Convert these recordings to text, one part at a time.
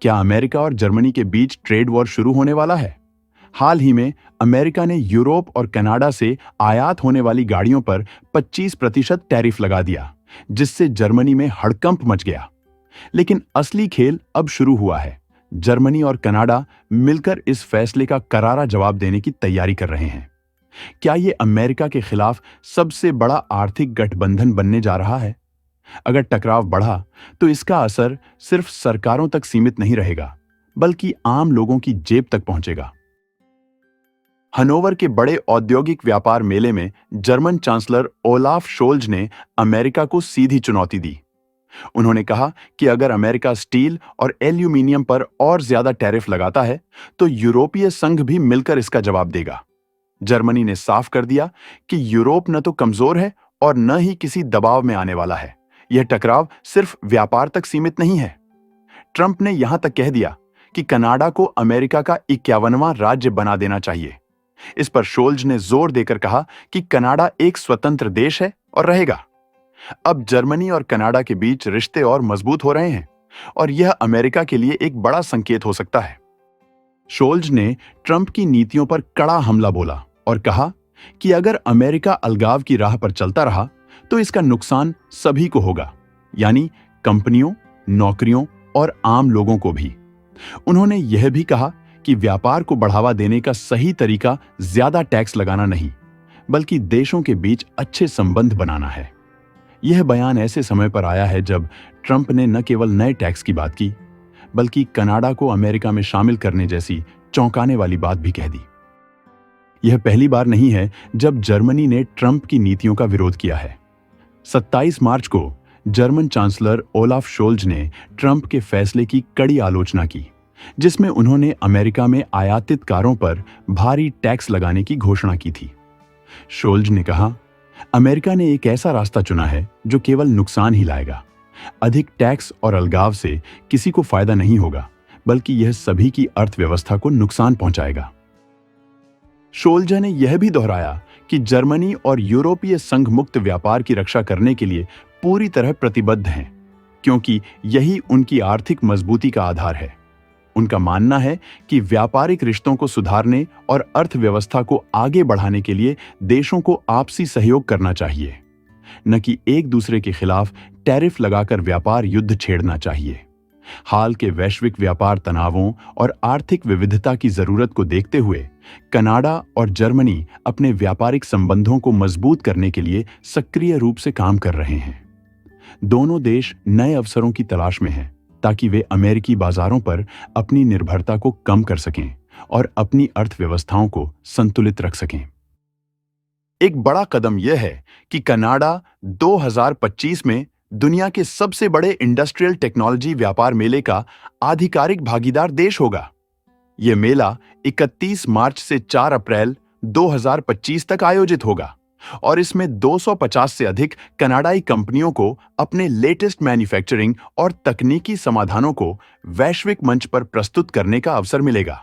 क्या अमेरिका और जर्मनी के बीच ट्रेड वॉर शुरू होने वाला है? हाल ही में अमेरिका ने यूरोप और कनाडा से आयात होने वाली गाड़ियों पर 25% टैरिफ लगा दिया, जिससे जर्मनी में हड़कंप मच गया। लेकिन असली खेल अब शुरू हुआ है। जर्मनी और कनाडा मिलकर इस फैसले का करारा जवाब देने की तैयारी कर रहे हैं। क्या ये अमेरिका के खिलाफ सबसे बड़ा आर्थिक गठबंधन बनने जा रहा है? अगर टकराव बढ़ा तो इसका असर सिर्फ सरकारों तक सीमित नहीं रहेगा, बल्कि आम लोगों की जेब तक पहुंचेगा। हनोवर के बड़े औद्योगिक व्यापार मेले में जर्मन चांसलर ओलाफ शोल्ज ने अमेरिका को सीधी चुनौती दी। उन्होंने कहा कि अगर अमेरिका स्टील और एल्यूमीनियम पर और ज्यादा टैरिफ लगाता है तो यूरोपीय संघ भी मिलकर इसका जवाब देगा। जर्मनी ने साफ कर दिया कि यूरोप न तो कमजोर है और न ही किसी दबाव में आने वाला है। यह टकराव सिर्फ व्यापार तक सीमित नहीं है। ट्रंप ने यहां तक कह दिया कि कनाडा को अमेरिका का 51वां राज्य बना देना चाहिए। इस पर शोल्ज ने जोर देकर कहा कि कनाडा एक स्वतंत्र देश है और रहेगा। अब जर्मनी और कनाडा के बीच रिश्ते और मजबूत हो रहे हैं और यह अमेरिका के लिए एक बड़ा संकेत हो सकता है। शोल्ज ने ट्रंप की नीतियों पर कड़ा हमला बोला और कहा कि अगर अमेरिका अलगाव की राह पर चलता रहा तो इसका नुकसान सभी को होगा, यानी कंपनियों, नौकरियों और आम लोगों को भी। उन्होंने यह भी कहा कि व्यापार को बढ़ावा देने का सही तरीका ज्यादा टैक्स लगाना नहीं, बल्कि देशों के बीच अच्छे संबंध बनाना है। यह बयान ऐसे समय पर आया है जब ट्रंप ने न केवल नए टैक्स की बात की, बल्कि कनाडा को अमेरिका में शामिल करने जैसी चौंकाने वाली बात भी कह दी। यह पहली बार नहीं है जब जर्मनी ने ट्रंप की नीतियों का विरोध किया है। 27 मार्च को जर्मन चांसलर ओलाफ शोल्ज ने ट्रंप के फैसले की कड़ी आलोचना की, जिसमें उन्होंने अमेरिका में आयातित कारों पर भारी टैक्स लगाने की घोषणा की थी। शोल्ज ने कहा, अमेरिका ने एक ऐसा रास्ता चुना है जो केवल नुकसान ही लाएगा। अधिक टैक्स और अलगाव से किसी को फायदा नहीं होगा, बल्कि यह सभी की अर्थव्यवस्था को नुकसान पहुंचाएगा। शोल्ज ने यह भी दोहराया कि जर्मनी और यूरोपीय संघ मुक्त व्यापार की रक्षा करने के लिए पूरी तरह प्रतिबद्ध हैं, क्योंकि यही उनकी आर्थिक मजबूती का आधार है। उनका मानना है कि व्यापारिक रिश्तों को सुधारने और अर्थव्यवस्था को आगे बढ़ाने के लिए देशों को आपसी सहयोग करना चाहिए, न कि एक दूसरे के खिलाफ टैरिफ लगाकर व्यापार युद्ध छेड़ना चाहिए। हाल के वैश्विक व्यापार तनावों और आर्थिक विविधता की जरूरत को देखते हुए कनाडा और जर्मनी अपने व्यापारिक संबंधों को मजबूत करने के लिए सक्रिय रूप से काम कर रहे हैं। दोनों देश नए अवसरों की तलाश में हैं, ताकि वे अमेरिकी बाजारों पर अपनी निर्भरता को कम कर सकें और अपनी अर्थव्यवस्थाओं को संतुलित रख सकें। एक बड़ा कदम यह है कि कनाडा 2025 में दुनिया के सबसे बड़े इंडस्ट्रियल टेक्नोलॉजी व्यापार मेले का आधिकारिक भागीदार देश होगा। यह मेला 31 मार्च से 4 अप्रैल 2025 तक आयोजित होगा और इसमें 250 से अधिक कनाडाई कंपनियों को अपने लेटेस्ट मैन्युफैक्चरिंग और तकनीकी समाधानों को वैश्विक मंच पर प्रस्तुत करने का अवसर मिलेगा।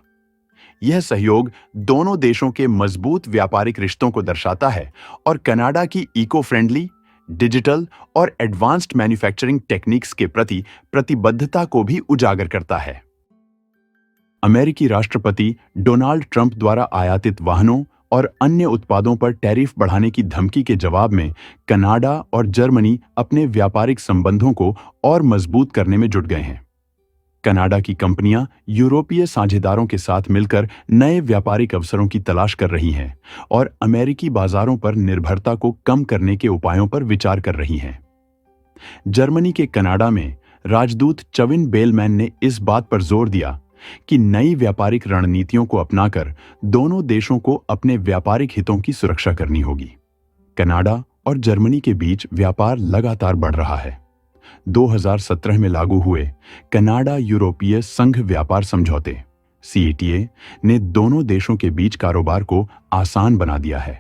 यह सहयोग दोनों देशों के मजबूत व्यापारिक रिश्तों को दर्शाता है और कनाडा की इको फ्रेंडली, डिजिटल और एडवांस्ड मैन्युफैक्चरिंग टेक्निक्स के प्रति प्रतिबद्धता को भी उजागर करता है। अमेरिकी राष्ट्रपति डोनाल्ड ट्रंप द्वारा आयातित वाहनों और अन्य उत्पादों पर टैरिफ बढ़ाने की धमकी के जवाब में कनाडा और जर्मनी अपने व्यापारिक संबंधों को और मजबूत करने में जुट गए हैं। कनाडा की कंपनियां यूरोपीय साझेदारों के साथ मिलकर नए व्यापारिक अवसरों की तलाश कर रही हैं और अमेरिकी बाजारों पर निर्भरता को कम करने के उपायों पर विचार कर रही हैं। जर्मनी के कनाडा में राजदूत चविन बेलमैन ने इस बात पर जोर दिया कि नई व्यापारिक रणनीतियों को अपनाकर दोनों देशों को अपने व्यापारिक हितों की सुरक्षा करनी होगी। कनाडा और जर्मनी के बीच व्यापार लगातार बढ़ रहा है। 2017 में लागू हुए कनाडा यूरोपीय संघ व्यापार समझौते (CETA) ने दोनों देशों के बीच कारोबार को आसान बना दिया है।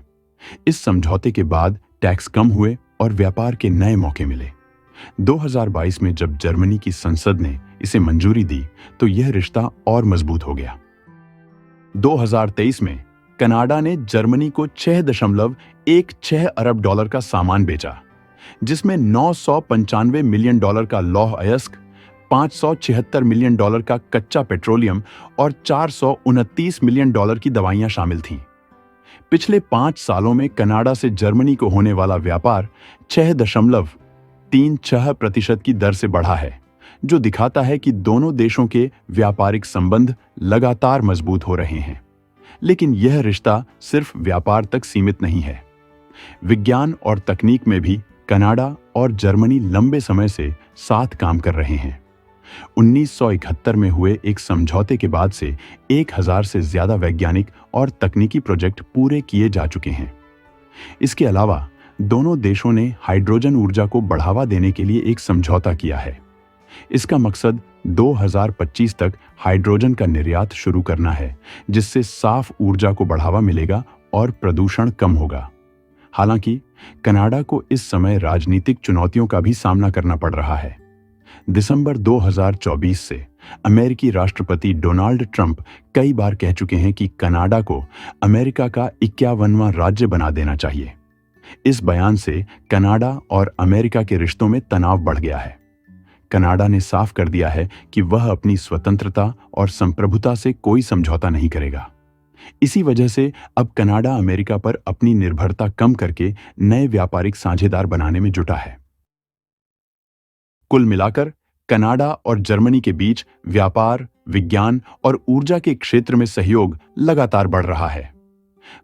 इस समझौते के बाद टैक्स कम हुए और व्यापार के नए मौके मिले। 2022 में जब जर्मनी की संसद ने इसे मंजूरी दी तो यह रिश्ता और मजबूत हो गया। 2023 में कनाडा ने जर्मनी को $6.16 अरब का सामान बेचा, जिसमें $995 मिलियन का लौह अयस्क, $576 मिलियन का कच्चा पेट्रोलियम और $429 मिलियन की दवाइयां शामिल थीं। पिछले 5 सालों में कनाडा से जर्मनी को होने वाला व्यापार 6.36% की दर से बढ़ा है, जो दिखाता है कि दोनों देशों के व्यापारिक संबंध लगातार मजबूत हो रहे हैं। लेकिन यह रिश्ता सिर्फ व्यापार तक सीमित नहीं है। विज्ञान और तकनीक में भी कनाडा और जर्मनी लंबे समय से साथ काम कर रहे हैं। 1971 में हुए एक समझौते के बाद से 1000 से ज्यादा वैज्ञानिक और तकनीकी प्रोजेक्ट पूरे किए जा चुके हैं। इसके अलावा दोनों देशों ने हाइड्रोजन ऊर्जा को बढ़ावा देने के लिए एक समझौता किया है। इसका मकसद 2025 तक हाइड्रोजन का निर्यात शुरू करना है, जिससे साफ ऊर्जा को बढ़ावा मिलेगा और प्रदूषण कम होगा। हालांकि कनाडा को इस समय राजनीतिक चुनौतियों का भी सामना करना पड़ रहा है। दिसंबर 2024 से अमेरिकी राष्ट्रपति डोनाल्ड ट्रंप कई बार कह चुके हैं कि कनाडा को अमेरिका का 51वां राज्य बना देना चाहिए। इस बयान से कनाडा और अमेरिका के रिश्तों में तनाव बढ़ गया है। कनाडा ने साफ कर दिया है कि वह अपनी स्वतंत्रता और संप्रभुता से कोई समझौता नहीं करेगा। इसी वजह से अब कनाडा अमेरिका पर अपनी निर्भरता कम करके नए व्यापारिक साझेदार बनाने में जुटा है। कुल मिलाकर कनाडा और जर्मनी के बीच व्यापार, विज्ञान और ऊर्जा के क्षेत्र में सहयोग लगातार बढ़ रहा है।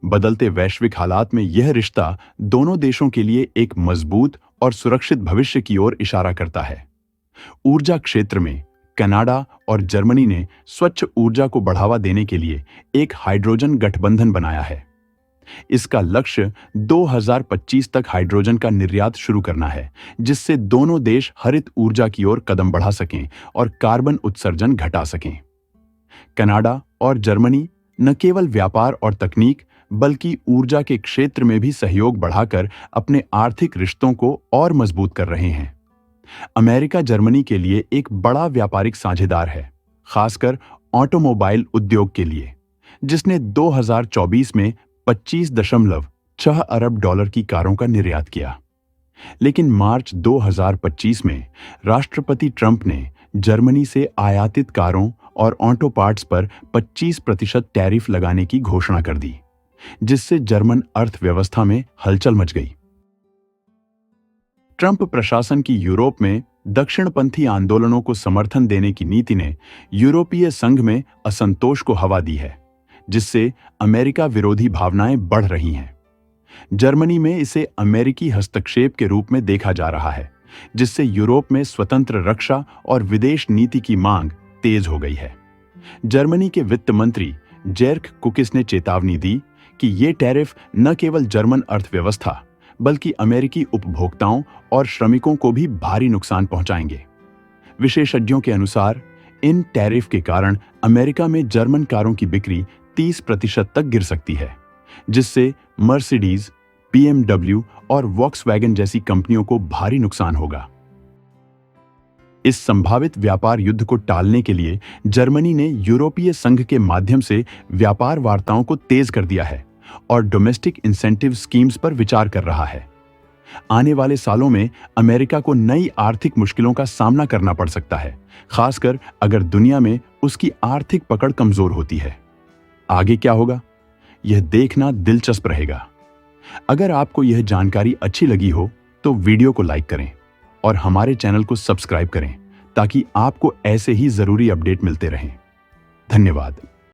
बदलते वैश्विक हालात में यह रिश्ता दोनों देशों के लिए एक मजबूत और सुरक्षित भविष्य की ओर इशारा करता है। ऊर्जा क्षेत्र में कनाडा और जर्मनी ने स्वच्छ ऊर्जा को बढ़ावा देने के लिए एक हाइड्रोजन गठबंधन बनाया है। इसका लक्ष्य 2025 तक हाइड्रोजन का निर्यात शुरू करना है, जिससे दोनों देश हरित ऊर्जा की ओर कदम बढ़ा सकें और कार्बन उत्सर्जन घटा सकें। कनाडा और जर्मनी न केवल व्यापार और तकनीक, बल्कि ऊर्जा के क्षेत्र में भी सहयोग बढ़ाकर अपने आर्थिक रिश्तों को और मजबूत कर रहे हैं। अमेरिका जर्मनी के लिए एक बड़ा व्यापारिक साझेदार है, खासकर ऑटोमोबाइल उद्योग के लिए, जिसने 2024 में $25.6 अरब की कारों का निर्यात किया। लेकिन मार्च 2025 में राष्ट्रपति ट्रंप ने जर्मनी से आयातित कारों और ऑटो पार्ट्स पर 25% टैरिफ लगाने की घोषणा कर दी, जिससे जर्मन अर्थव्यवस्था में हलचल मच गई। ट्रंप प्रशासन की यूरोप में दक्षिणपंथी आंदोलनों को समर्थन देने की नीति ने यूरोपीय संघ में असंतोष को हवा दी है, जिससे अमेरिका विरोधी भावनाएं बढ़ रही हैं। जर्मनी में इसे अमेरिकी हस्तक्षेप के रूप में देखा जा रहा है, जिससे यूरोप में स्वतंत्र रक्षा और विदेश नीति की मांग तेज हो गई है। जर्मनी के वित्त मंत्री जेर्क कुकिस ने चेतावनी दी कि ये टैरिफ न केवल जर्मन अर्थव्यवस्था, बल्कि अमेरिकी उपभोक्ताओं और श्रमिकों को भी भारी नुकसान पहुंचाएंगे। विशेषज्ञों के अनुसार इन टैरिफ के कारण अमेरिका में जर्मन कारों की बिक्री 30% तक गिर सकती है, जिससे मर्सिडीज, BMW और वॉक्सवैगन जैसी कंपनियों को भारी नुकसान होगा। इस संभावित व्यापार युद्ध को टालने के लिए जर्मनी ने यूरोपीय संघ के माध्यम से व्यापार वार्ताओं को तेज कर दिया है और डोमेस्टिक इंसेंटिव स्कीम्स पर विचार कर रहा है। आने वाले सालों में अमेरिका को नई आर्थिक मुश्किलों का सामना करना पड़ सकता है, खासकर अगर दुनिया में उसकी आर्थिक पकड़ कमजोर होती है। आगे क्या होगा, यह देखना दिलचस्प रहेगा। अगर आपको यह जानकारी अच्छी लगी हो तो वीडियो को लाइक करें और हमारे चैनल को सब्सक्राइब करें, ताकि आपको ऐसे ही जरूरी अपडेट मिलते रहें। धन्यवाद।